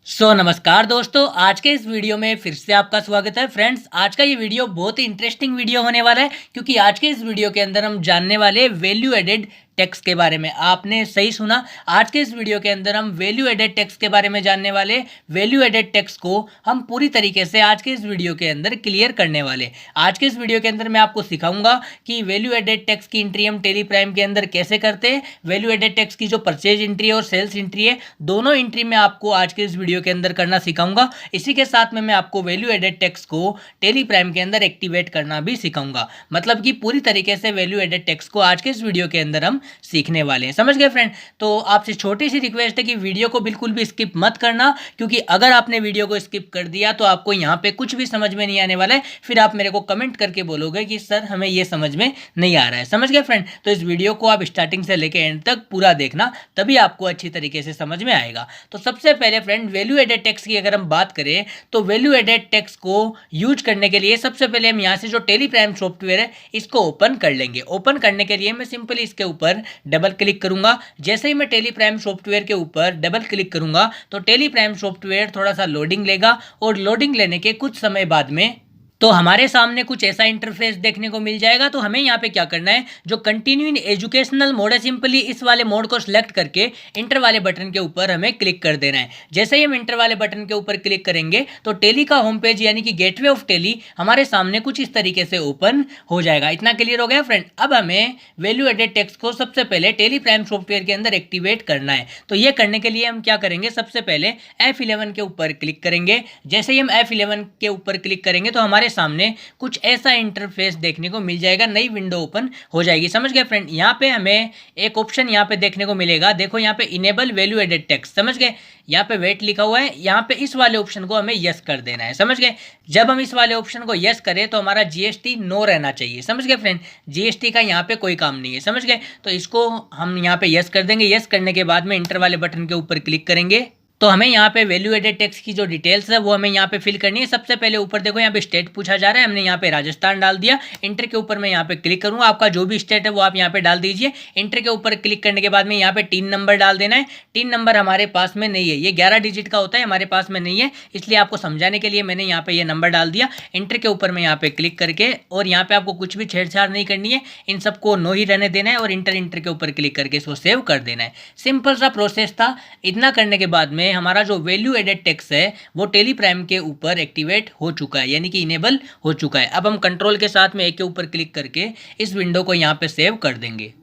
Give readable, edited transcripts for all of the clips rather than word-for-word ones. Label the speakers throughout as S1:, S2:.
S1: नमस्कार दोस्तों, आज के इस वीडियो में फिर से आपका स्वागत है। फ्रेंड्स, आज का ये वीडियो बहुत ही इंटरेस्टिंग वीडियो होने वाला है क्योंकि आज के इस वीडियो के अंदर हम जानने वाले वैल्यू एडेड टैक्स के बारे में। आपने सही सुना, आज के इस वीडियो के अंदर हम वैल्यू एडेड टैक्स के बारे में जानने वाले। वैल्यू एडेड टैक्स को हम पूरी तरीके से आज के इस वीडियो के अंदर क्लियर करने वाले। आज के इस वीडियो के अंदर मैं आपको सिखाऊंगा कि वैल्यू एडेड टैक्स की एंट्री हम टेली प्राइम के अंदर कैसे करते हैं। वैल्यू एडेड टैक्स की जो परचेज एंट्री है और सेल्स एंट्री है, दोनों एंट्री में आपको आज के इस वीडियो के अंदर करना सिखाऊंगा। इसी के साथ में मैं आपको वैल्यू एडेड टैक्स को टेली प्राइम के अंदर एक्टिवेट करना भी सिखाऊंगा। मतलब कि पूरी तरीके से वैल्यू एडेड टैक्स को आज के इस वीडियो के अंदर हम सीखने वाले हैं। समझ गए फ्रेंड? तो आपसे छोटी सी रिक्वेस्ट है कि वीडियो को बिल्कुल भी स्किप मत करना, क्योंकि अगर आपने वीडियो को स्किप कर दिया तो आपको यहाँ पे कुछ भी समझ में नहीं आने वाला है। फिर आप मेरे को कमेंट करके बोलोगे कि सर हमें ये समझ में नहीं आ रहा है। समझ गए फ्रेंड? तो इस वीडियो को आप स्टार्टिंग से लेकर एंड तक पूरा देखना, तभी आपको अच्छी तरीके से समझ में आएगा। तो सबसे पहले फ्रेंड, वैल्यू एडेड टैक्स की अगर हम बात करें तो वैल्यू एडेड टैक्स को यूज करने के लिए सबसे पहले हम यहाँ से जो टेली प्राइम सॉफ्टवेयर है इसको ओपन कर लेंगे। ओपन करने के लिए मैं सिंपली इसके ऊपर डबल क्लिक करूंगा। जैसे ही मैं टेली प्राइम सॉफ्टवेयर के ऊपर डबल क्लिक करूंगा तो टेली प्राइम सॉफ्टवेयर थोड़ा सा लोडिंग लेगा और लोडिंग लेने के कुछ समय बाद में तो हमारे सामने कुछ ऐसा इंटरफेस देखने को मिल जाएगा। तो हमें यहाँ पे क्या करना है, जो कंटिन्यू इन एजुकेशनल मोड है, सिंपली इस वाले मोड को सिलेक्ट करके इंटर वाले बटन के ऊपर हमें क्लिक कर देना है। जैसे ही हम इंटर वाले बटन के ऊपर क्लिक करेंगे तो टेली का होम पेज यानी कि गेटवे ऑफ टेली हमारे सामने कुछ इस तरीके से ओपन हो जाएगा। इतना क्लियर हो गया फ्रेंड? अब हमें वैल्यू एडेड टैक्स को सबसे पहले टेली प्राइम सॉफ्टवेयर के अंदर एक्टिवेट करना है। तो ये करने के लिए हम क्या करेंगे, सबसे पहले F11 के ऊपर क्लिक करेंगे। जैसे ही हम F11 के ऊपर क्लिक करेंगे तो हमारे सामने कुछ ऐसा इंटरफेस देखने को मिल जाएगा, नई विंडो ओपन हो जाएगी। समझ गए फ्रेंड? यहाँ पे हमें एक ऑप्शन यहाँ पे देखने को मिलेगा, देखो यहाँ पे इनेबल वैल्यू एडेड टैक्स। समझ गए? यहाँ पे वेट लिखा हुआ है, यहाँ पे इस वाले ऑप्शन को हमें यस कर देना है। समझ गए? जब हम इस वाले ऑप्शन को यस करें तो हमारा जीएसटी नो रहना चाहिए। समझ गए फ्रेंड? जीएसटी का यहाँ पे कोई काम नहीं है। समझ गए? तो इसको हम यहाँ पे यस कर देंगे। यस करने के बाद में इंटर वाले बटन के ऊपर क्लिक करेंगे तो हमें यहाँ पे वैल्यू एडेड टैक्स की जो डिटेल्स है वो हमें यहाँ पे फिल करनी है। सबसे पहले ऊपर देखो यहाँ पे स्टेट पूछा जा रहा है, हमने यहाँ पे राजस्थान डाल दिया। इंटर के ऊपर मैं यहाँ पे क्लिक करूँगा, आपका जो भी स्टेट है वो आप यहाँ पे डाल दीजिए। इंटर के ऊपर क्लिक करने के बाद में यहाँ पे 3 नंबर डाल देना है। 3 नंबर हमारे पास में नहीं है, ये 11 डिजिट का होता है, हमारे पास में नहीं है, इसलिए आपको समझाने के लिए मैंने यहाँ पे ये नंबर डाल दिया। इंटर के ऊपर मैं यहाँ पे क्लिक करके, और यहाँ पे आपको कुछ भी छेड़छाड़ नहीं करनी है, इन सबको नो ही रहने देना है और इंटर के ऊपर क्लिक करके इसको सेव कर देना है। सिंपल सा प्रोसेस था। इतना करने के बाद में हमारा जो वैल्यू एडेड टैक्स है वो टेली प्राइम के ऊपर एक्टिवेट हो चुका है, यानी कि इनेबल हो चुका है। अब हम कंट्रोल के साथ में एक के ऊपर क्लिक करके इस विंडो को यहाँ पे सेव कर देंगे।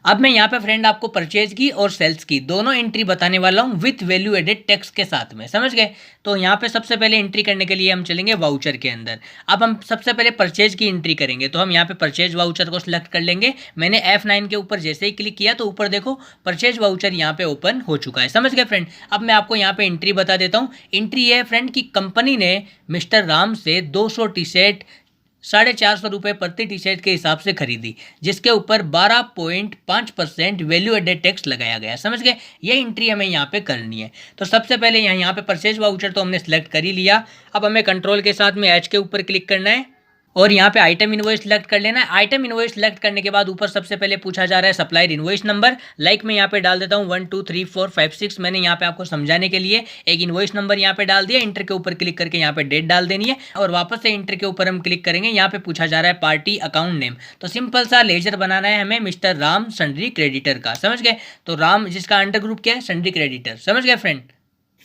S1: अब मैं यहाँ पे फ्रेंड आपको परचेज की और सेल्स की दोनों एंट्री बताने वाला हूँ विथ वैल्यू एडेड टैक्स के साथ में। समझ गए? तो यहाँ पे सबसे पहले एंट्री करने के लिए हम चलेंगे वाउचर के अंदर। अब हम सबसे पहले परचेज की एंट्री करेंगे, तो हम यहाँ पे परचेज वाउचर को सिलेक्ट कर लेंगे। मैंने F9 के ऊपर जैसे ही क्लिक किया तो ऊपर देखो परचेज वाउचर यहाँ पे ओपन हो चुका है। समझ गए फ्रेंड? अब मैं आपको यहाँ पे एंट्री बता देता हूँ। एंट्री है फ्रेंड की कंपनी ने मिस्टर राम से 200 टी शर्ट 450 रुपये प्रति टी शर्ट के हिसाब से खरीदी, जिसके ऊपर 12.5% वैल्यू एडेड टैक्स लगाया गया। समझ गए? ये एंट्री हमें यहाँ पे करनी है। तो सबसे पहले यहाँ पे परचेज वाउचर तो हमने सेलेक्ट कर ही लिया। अब हमें कंट्रोल के साथ में एच के ऊपर क्लिक करना है और यहाँ पे आइटम इनवॉइस सेलेक्ट कर लेना है। आइटम इनवॉइस सेलेक्ट करने के बाद ऊपर सबसे पहले पूछा जा रहा है सप्लायर इनवॉइस नंबर। लाइक मैं यहाँ पे डाल देता हूँ 1 2 3 4 5 6। मैंने यहाँ पे आपको समझाने के लिए एक इनवॉइस नंबर यहाँ पे डाल दिया। इंटर के ऊपर क्लिक करके यहाँ पे डेट डाल देनी है और वापस से इंटर के ऊपर हम क्लिक करेंगे। यहाँ पे पूछा जा रहा है पार्टी अकाउंट नेम, तो सिंपल सा लेजर बनाना है हमें मिस्टर राम सन्ड्री क्रेडिटर का। समझ गए? तो राम जिसका अंडर ग्रुप क्या है, सन्ड्री क्रेडिटर। समझ गए फ्रेंड?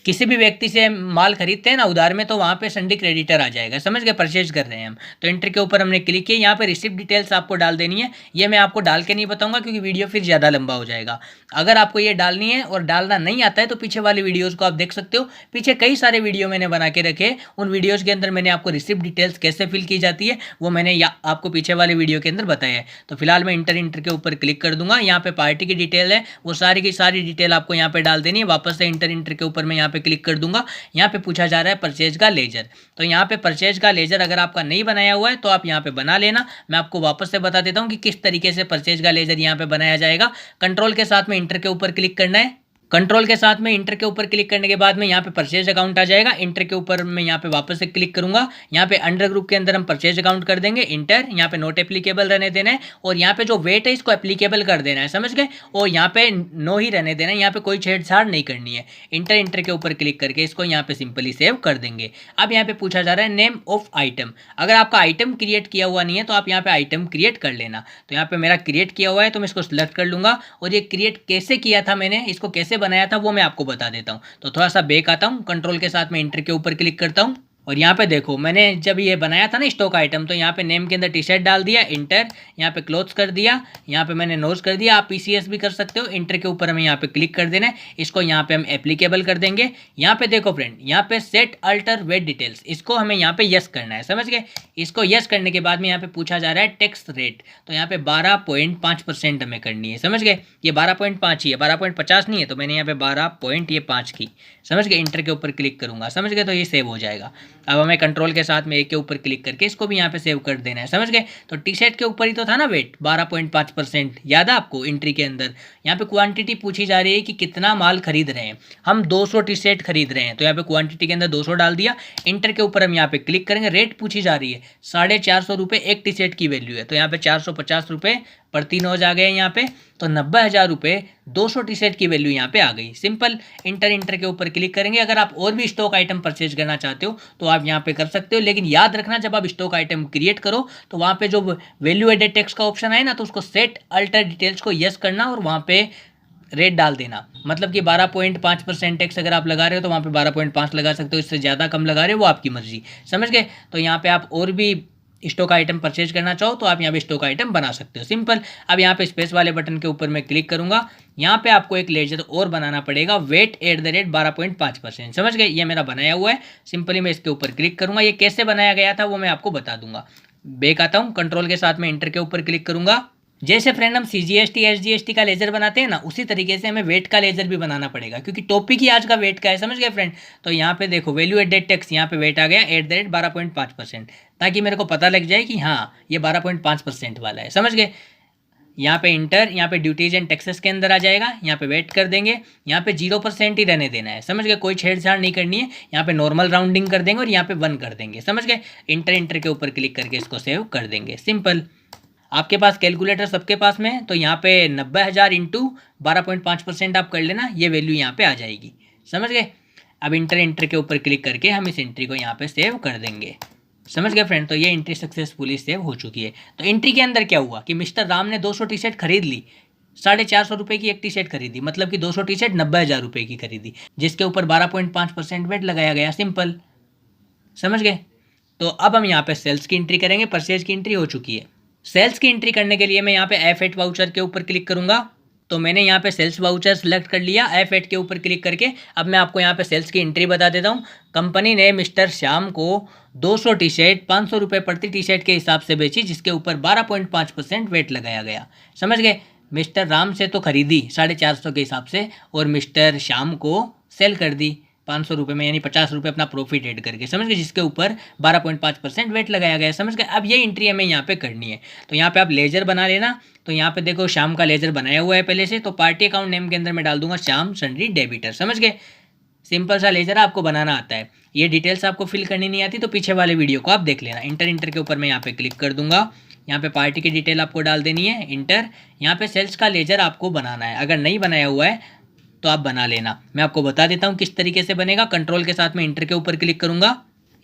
S1: किसी भी व्यक्ति से माल खरीदते हैं ना उधार में, तो वहाँ पे सन्ड्री क्रेडिटर आ जाएगा। समझ गए? परचेज कर रहे हैं हम, तो एंटर के ऊपर हमने क्लिक किया। यहाँ पे रिसिप्ट डिटेल्स आपको डाल देनी है। ये मैं आपको डाल के नहीं बताऊंगा क्योंकि वीडियो फिर ज़्यादा लंबा हो जाएगा। अगर आपको ये डालनी है और डालना नहीं आता है तो पीछे वाले वीडियोज़ को आप देख सकते हो। पीछे कई सारे वीडियो मैंने बना के रखे, उन वीडियोज़ के अंदर मैंने आपको रिसिप्ट डिटेल्स कैसे फिल की जाती है वो मैंने आपको पीछे वाले वीडियो के अंदर बताया है। तो फिलहाल मैं इंटर के ऊपर क्लिक कर दूंगा। यहाँ पे पार्टी की डिटेल है, वो सारी की सारी डिटेल आपको यहाँ पे डाल देनी है। वापस से इंटर के ऊपर मैं यहाँ पे क्लिक कर दूंगा। यहाँ पे पूछा जा रहा है परचेज का लेजर, तो यहाँ पे परचेज का लेजर अगर आपका नहीं बनाया हुआ है तो आप यहाँ पे बना लेना। मैं आपको वापस से बता देता हूँ कि किस तरीके से परचेज का लेजर यहाँ पे बनाया जाएगा। कंट्रोल के साथ में इंटर के ऊपर क्लिक करना है कंट्रोल के साथ में इंटर के ऊपर क्लिक करने के बाद में यहाँ पे परचेज अकाउंट आ जाएगा। इंटर के ऊपर मैं यहाँ पे वापस से क्लिक करूंगा। यहाँ पे अंडर ग्रुप के अंदर हम परचेज अकाउंट कर देंगे, इंटर। यहाँ पे नोट एप्लीकेबल रहने देना है और यहाँ पे जो वेट है इसको एप्लीकेबल कर देना है, समझ गए। और यहाँ पे नो ही रहने देना है, यहाँ पे कोई छेड़छाड़ नहीं करनी है। इंटर के ऊपर क्लिक करके इसको यहाँ पे सिंपली सेव कर देंगे। अब यहाँ पे पूछा जा रहा है नेम ऑफ आइटम। अगर आपका आइटम क्रिएट किया हुआ नहीं है तो आप यहाँ पे आइटम क्रिएट कर लेना। तो यहाँ पे मेरा क्रिएट किया हुआ है तो मैं इसको सिलेक्ट कर लूंगा। और ये क्रिएट कैसे किया था मैंने, इसको कैसे बनाया था वो मैं आपको बता देता हूँ। तो थोड़ा सा बैक आता हूँ, कंट्रोल के साथ में इंटर के ऊपर क्लिक करता हूँ। और यहाँ पे देखो मैंने जब ये बनाया था ना स्टॉक आइटम, तो यहाँ पे नेम के अंदर टी शर्ट डाल दिया, इंटर। यहाँ पे क्लोज कर दिया, यहाँ पे मैंने नोज कर दिया। आप पीसीएस भी कर सकते हो। इंटर के ऊपर हमें यहाँ पे क्लिक कर देना है। इसको यहाँ पे हम एप्लीकेबल कर देंगे। यहाँ पे देखो फ्रेंड, यहाँ पे सेट अल्टर वेट डिटेल्स, इसको हमें यहाँ पे यस करना है, समझ गए। इसको यस करने के बाद में यहाँ पे पूछा जा रहा है टैक्स रेट, तो यहाँ पे 12.5% हमें करनी है, समझ गए। ये 12.5 ही है, 12.50 नहीं है, तो मैंने यहाँ पे 12.5 की, समझ गए। इंटर के ऊपर क्लिक करूंगा, समझ गए, तो ये सेव हो जाएगा। अब हमें कंट्रोल के साथ में एक के ऊपर क्लिक करके इसको भी यहाँ पे सेव कर देना है, समझ गए। तो टी शर्ट के ऊपर ही तो था ना वेट 12.5%, याद है आपको एंट्री के अंदर। यहाँ पे क्वांटिटी पूछी जा रही है कि कितना माल खरीद रहे हैं, हम 200 टी शर्ट खरीद रहे हैं, तो यहाँ पे क्वांटिटी के अंदर 200 डाल दिया। इंटर के ऊपर हम यहाँ पे क्लिक करेंगे। रेट पूछी जा रही है, 450 रुपये एक टी शर्ट की वैल्यू है, तो यहाँ पे 450 रुपये प्रति नोज आ गए यहाँ पे। तो 90,000 रुपये 200 टी शर्ट की वैल्यू यहाँ पे आ गई। सिंपल इंटर के ऊपर क्लिक करेंगे। अगर आप और भी स्टॉक आइटम परचेज करना चाहते हो तो आप यहाँ पे कर सकते हो, लेकिन याद रखना जब आप स्टॉक आइटम क्रिएट करो तो वहाँ पे जो वैल्यू एडेड टैक्स का ऑप्शन है ना, तो उसको सेट अल्टर डिटेल्स को यस करना और वहाँ पे रेट डाल देना। मतलब कि 12.5% टैक्स अगर आप लगा रहे हो तो वहाँ पे 12.5 लगा सकते हो, इससे ज़्यादा कम लगा रहे हो वो आपकी मर्जी, समझ गए। तो यहाँ पे आप और भी स्टॉक आइटम परचेज करना चाहो तो आप यहाँ पे स्टॉक आइटम बना सकते हो, सिंपल। अब यहाँ पे स्पेस वाले बटन के ऊपर मैं क्लिक करूंगा। यहाँ पे आपको एक लेजर और बनाना पड़ेगा, वेट @ 12.5%, समझ गए। ये मेरा बनाया हुआ है, सिंपली मैं इसके ऊपर क्लिक करूंगा। ये कैसे बनाया गया था वो मैं आपको बता दूंगा। बैक आता हूँ, कंट्रोल के साथ में इंटर के ऊपर क्लिक करूंगा। जैसे फ्रेंड हम CGST SGST का लेजर बनाते हैं ना, उसी तरीके से हमें वेट का लेजर भी बनाना पड़ेगा, क्योंकि टॉपिक ही आज का वेट का है, समझ गए फ्रेंड। तो यहाँ पे देखो वैल्यू एडेड टैक्स, यहाँ पे वेट आ गया @ 12.5%, ताकि मेरे को पता लग जाए कि हाँ ये 12.5% वाला है, समझ गए। यहाँ पे इंटर, यहाँ पे ड्यूटीज एंड टैक्सेस के अंदर आ जाएगा। यहाँ पे वेट कर देंगे, यहाँ पे 0% ही रहने देना है, समझ गए। कोई छेड़छाड़ नहीं करनी है। यहाँ पे नॉर्मल राउंडिंग कर देंगे और यहाँ पे 1 कर देंगे, समझ गए। इंटर के ऊपर क्लिक करके इसको सेव कर देंगे, सिंपल। आपके पास कैलकुलेटर सबके पास में है, तो यहाँ पे 90,000 इंटू 12.5% आप कर लेना, ये वैल्यू यहाँ पे आ जाएगी, समझ गए। अब इंटर के ऊपर क्लिक करके हम इस एंट्री को यहाँ पे सेव कर देंगे, समझ गए फ्रेंड। तो ये एंट्री सक्सेसफुली सेव हो चुकी है। तो एंट्री के अंदर क्या हुआ कि मिस्टर राम ने 200 टी शर्ट खरीद ली, 450 रुपये की एक टी शर्ट खरीदी, मतलब कि 200 टी शर्ट 90,000 रुपये की खरीदी, जिसके ऊपर 12.5% वेट लगाया गया, सिंपल, समझ गए। तो अब हम यहाँ पे सेल्स की एंट्री करेंगे। परचेज की एंट्री हो चुकी है। सेल्स की एंट्री करने के लिए मैं यहाँ पे F8 वाउचर के ऊपर क्लिक करूंगा। तो मैंने यहाँ पे सेल्स वाउचर सेलेक्ट कर लिया। F8 के ऊपर क्लिक करके अब मैं आपको यहाँ पे सेल्स की एंट्री बता देता हूँ। कंपनी ने मिस्टर श्याम को 200 टी शर्ट 500 रुपये प्रति टी शर्ट के हिसाब से बेची, जिसके ऊपर 12.5% वेट लगाया गया, समझ गए। मिस्टर राम से तो खरीदी 450 के हिसाब से और मिस्टर श्याम को सेल कर दी 500 रुपये में, यानी 50 रुपये अपना प्रॉफिट ऐड करके, समझ गए, जिसके ऊपर 12.5% वेट लगाया गया, समझ गए। अब ये एंट्री हमें यहाँ पे करनी है। तो यहाँ पे आप लेजर बना लेना। तो यहाँ पे देखो श्याम का लेजर बनाया हुआ है पहले से, तो पार्टी अकाउंट नेम के अंदर मैं डाल दूंगा श्याम सन्ड्री डेबिटर, समझ गए। सिंपल सा लेजर आपको बनाना आता है। ये डिटेल्स आपको फिल करनी नहीं आती तो पीछे वाले वीडियो को आप देख लेना। इंटर के ऊपर मैं यहाँ पे क्लिक कर दूंगा। यहाँ पे पार्टी की डिटेल आपको डाल देनी है, इंटर। यहाँ पे सेल्स का लेजर आपको बनाना है, अगर नहीं बनाया हुआ है तो आप बना लेना। मैं आपको बता देता हूँ किस तरीके से बनेगा। कंट्रोल के साथ में इंटर के ऊपर क्लिक करूंगा।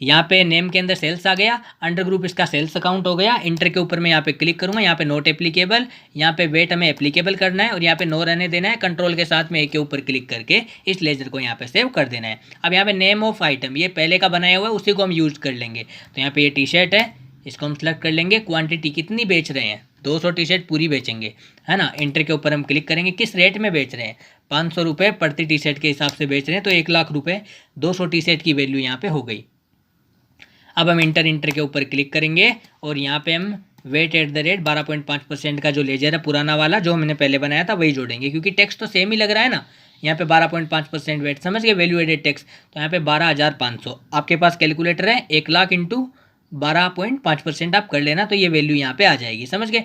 S1: यहाँ पे नेम के अंदर सेल्स आ गया, अंडर ग्रुप इसका सेल्स अकाउंट हो गया। इंटर के ऊपर मैं यहाँ पे क्लिक करूंगा। यहाँ पे नोट एप्लीकेबल, यहाँ पे वेट हमें एप्लीकेबल करना है और यहाँ पे नो रहने देना है। कंट्रोल के साथ में एक के ऊपर क्लिक करके इस लेजर को यहाँ पे सेव कर देना है। अब यहाँ पे नेम ऑफ आइटम, ये पहले का बनाया हुआ है, उसी को हम यूज कर लेंगे। तो यहाँ पे ये टी शर्ट है, इसको हम सेलेक्ट कर लेंगे। क्वांटिटी कितनी बेच रहे हैं, 200 टी शर्ट पूरी बेचेंगे, है ना। इंटर के ऊपर हम क्लिक करेंगे। किस रेट में बेच रहे हैं, 500 रुपये प्रति टी शर्ट के हिसाब से बेच रहे हैं, तो 1 लाख रुपये 200 टी शर्ट की वैल्यू यहाँ पे हो गई। अब हम इंटर के ऊपर क्लिक करेंगे और यहाँ पे हम वेट @ 12.5% का जो लेजर है पुराना वाला जो हमने पहले बनाया था वही जोड़ेंगे, क्योंकि टैक्स तो सेम ही लग रहा है ना। यहाँ पे 12.5% वेट, समझ गए, वैल्यू एडेड टैक्स। तो यहाँ पे 12,500, आपके पास कैलकुलेटर है, 1 लाख इंटू 12.5% आप कर लेना, तो ये वैल्यू यहाँ पे आ जाएगी, समझ गए।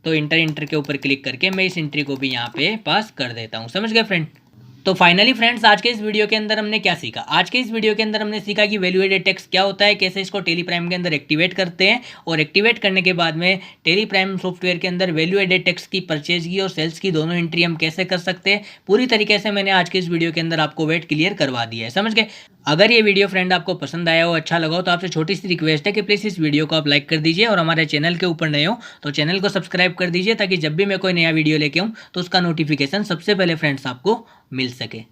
S1: तो इंटर के ऊपर क्लिक करके मैं इस एंट्री को भी यहाँ पे पास कर देता हूँ, समझ गए फ्रेंड। तो फाइनली फ्रेंड्स, आज के इस वीडियो के अंदर हमने क्या सीखा? आज के इस वीडियो के अंदर हमने सीखा कि वैल्यू एडेड टैक्स क्या होता है, कैसे इसको टेली प्राइम के अंदर एक्टिवेट करते हैं, और एक्टिवेट करने के बाद में टेली प्राइम सॉफ्टवेयर के अंदर वैल्यू एडेड टैक्स की परचेज की और सेल्स की दोनों एंट्री हम कैसे कर सकते हैं। पूरी तरीके से मैंने आज के इस वीडियो के अंदर आपको वेट क्लियर करवा दिया है, समझ गए? अगर ये वीडियो फ्रेंड आपको पसंद आया हो, अच्छा लगा हो, तो आपसे छोटी सी रिक्वेस्ट है कि प्लीज़ इस वीडियो को आप लाइक कर दीजिए, और हमारे चैनल के ऊपर नए हो तो चैनल को सब्सक्राइब कर दीजिए, ताकि जब भी मैं कोई नया वीडियो लेके आऊँ तो उसका नोटिफिकेशन सबसे पहले फ्रेंड्स आपको मिल सके।